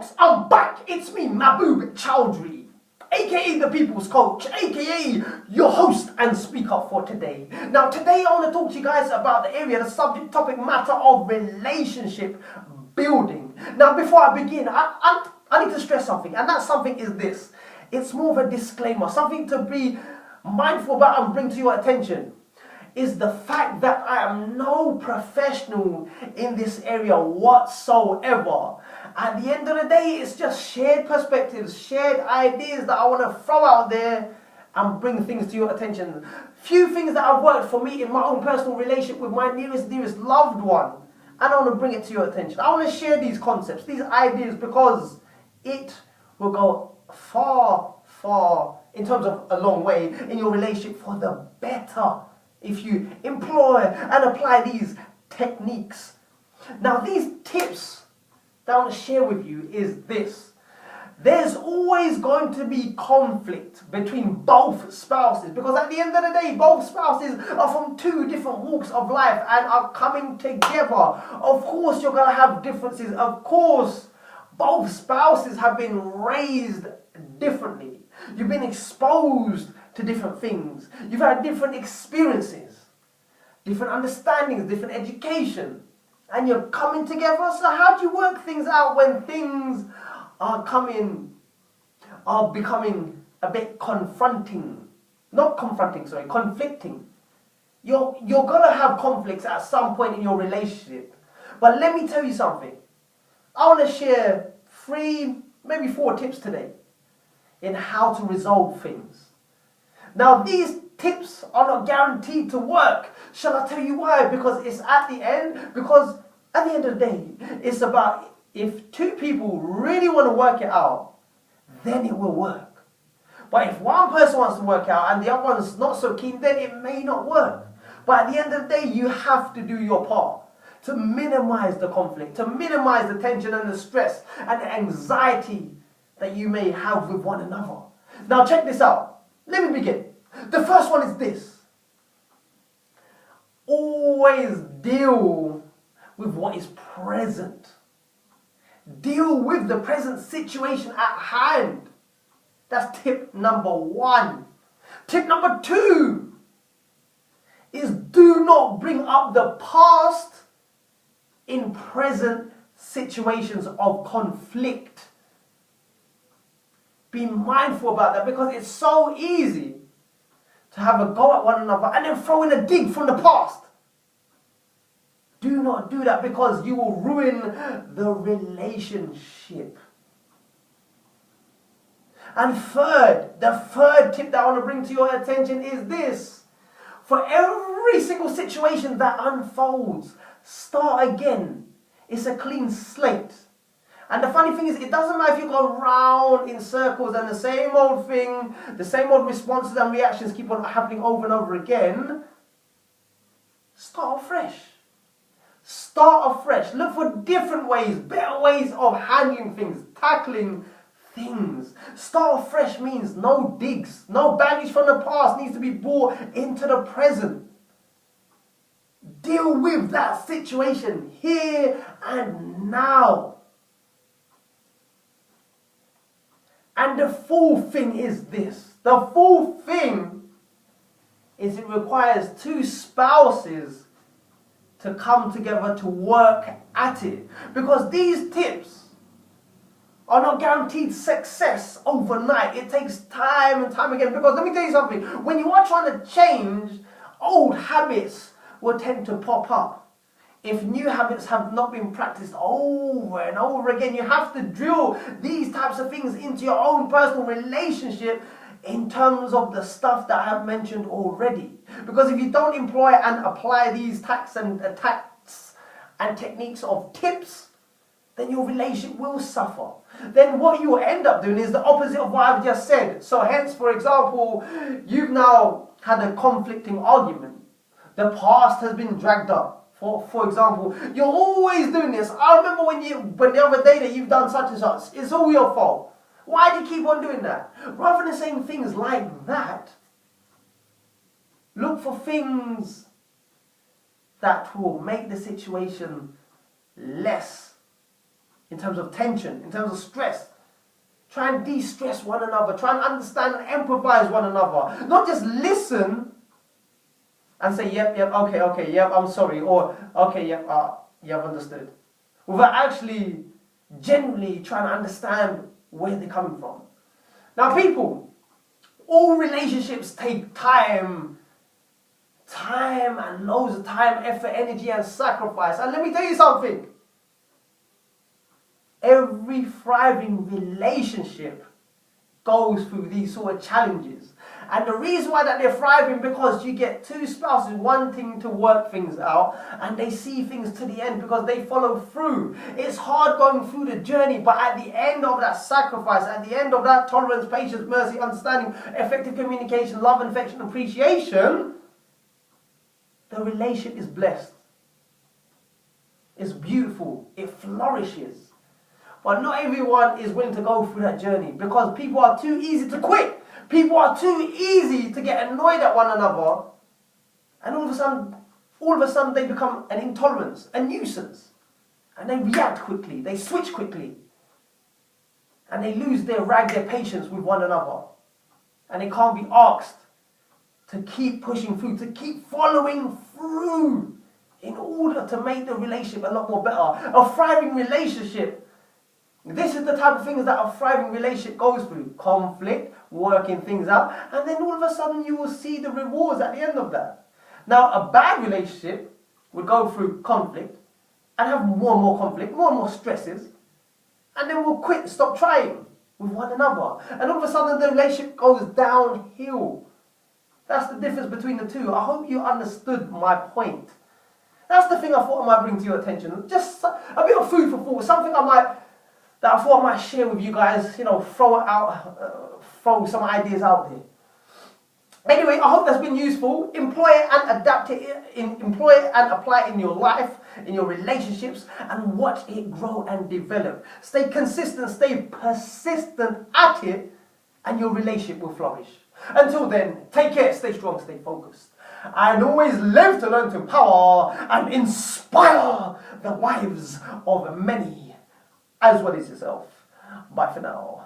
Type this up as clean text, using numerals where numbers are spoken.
folks, I'm back. It's me, Mahbub Chowdhury, aka the People's Coach, aka your host and speaker for today. Now today I want to talk to you guys about the area, the subject topic matter of relationship building. Now before I begin, I need to stress something, and that something is this. It's more of a disclaimer, something to be mindful about and bring to your attention. Is the fact that I am no professional in this area whatsoever. At the end of the day, it's just shared perspectives, shared ideas that I want to throw out there and bring things to your attention. Few things that have worked for me in my own personal relationship with my dearest loved one. And I want to bring it to your attention. I want to share these concepts, these ideas, because it will go far, in terms of a long way, in your relationship for the better if you employ and apply these techniques. Now these tips that I want to share with you is this. There's always going to be conflict between both spouses, because at the end of the day, both spouses are from two different walks of life and are coming together. Of course you're going to have differences. Of course both spouses have been raised differently. You've been exposed to different things. You've had different experiences, different understandings, different education, and you're coming together. So how do you work things out when things are becoming a bit conflicting? You're gonna have conflicts at some point in your relationship. But let me tell you something. I want to share 3, maybe 4 tips today in how to resolve things. Now these tips are not guaranteed to work. Shall I tell you why? Because at the end of the day, it's about if 2 people really want to work it out, then it will work. But if one person wants to work out and the other one's not so keen, then it may not work. But at the end of the day, you have to do your part to minimize the conflict, to minimize the tension and the stress and the anxiety that you may have with one another. Now check this out. Let me begin. The first one is this. Always deal with what is present. Deal with the present situation at hand. That's tip number 1. Tip number 2 is do not bring up the past in present situations of conflict. Be mindful about that, because it's so easy to have a go at one another and then throw in a dig from the past. Do not do that, because you will ruin the relationship. And the third tip that I want to bring to your attention is this. For every single situation that unfolds, start again. It's a clean slate. And the funny thing is, it doesn't matter if you go round in circles and the same old thing, the same old responses and reactions keep on happening over and over again. Start afresh. Start afresh. Look for different ways, better ways of handling things, tackling things. Start afresh means no digs, no baggage from the past needs to be brought into the present. Deal with that situation here and now. And the fourth thing is this. The fourth thing is it requires 2 spouses to come together to work at it. Because these tips are not guaranteed success overnight. It takes time and time again. Because let me tell you something. When you are trying to change, old habits will tend to pop up. If new habits have not been practiced over and over again, you have to drill these types of things into your own personal relationship in terms of the stuff that I have mentioned already. Because if you don't employ and apply these tactics and techniques of tips, then your relationship will suffer. Then what you will end up doing is the opposite of what I've just said. So hence, for example, you've now had a conflicting argument. The past has been dragged up. For example, you're always doing this. I remember when the other day that you've done such and such. It's all your fault. Why do you keep on doing that? Rather than saying things like that, look for things that will make the situation less in terms of tension, in terms of stress. Try and de-stress one another. Try and understand and empathize one another. Not just listen and say, yep, okay, yep, I'm sorry. Or, okay, yep, I've understood. Without actually genuinely trying to understand where they're coming from. Now, people, all relationships take time and loads of time, effort, energy, and sacrifice. And let me tell you something. Every thriving relationship goes through these sort of challenges. And the reason why that they're thriving, because you get two spouses wanting to work things out and they see things to the end because they follow through. It's hard going through the journey, but at the end of that sacrifice, at the end of that tolerance, patience, mercy, understanding, effective communication, love and affection, appreciation, the relationship is blessed. It's beautiful. It flourishes. But not everyone is willing to go through that journey because people are too easy to quit. People are too easy to get annoyed at one another. And all of a sudden they become an intolerance, a nuisance. And they react quickly. They switch quickly. And they lose their patience with one another. And they can't be asked to keep pushing through, to keep following through in order to make the relationship a lot more better. A thriving relationship. This is the type of things that a thriving relationship goes through. Conflict, working things out, and then all of a sudden you will see the rewards at the end of that. Now, a bad relationship would go through conflict and have more and more conflict, more and more stresses, and then we'll quit, stop trying with one another. And all of a sudden the relationship goes downhill. That's the difference between the two. I hope you understood my point. That's the thing I thought I might bring to your attention. Just a bit of food for thought, something that I thought I might share with you guys, throw some ideas out there. Anyway, I hope that's been useful. Employ it and adapt it, employ it and apply it in your life, in your relationships, and watch it grow and develop. Stay consistent, stay persistent at it, and your relationship will flourish. Until then, take care, stay strong, stay focused, and always live to learn to empower and inspire the lives of many, as well as yourself. Bye for now.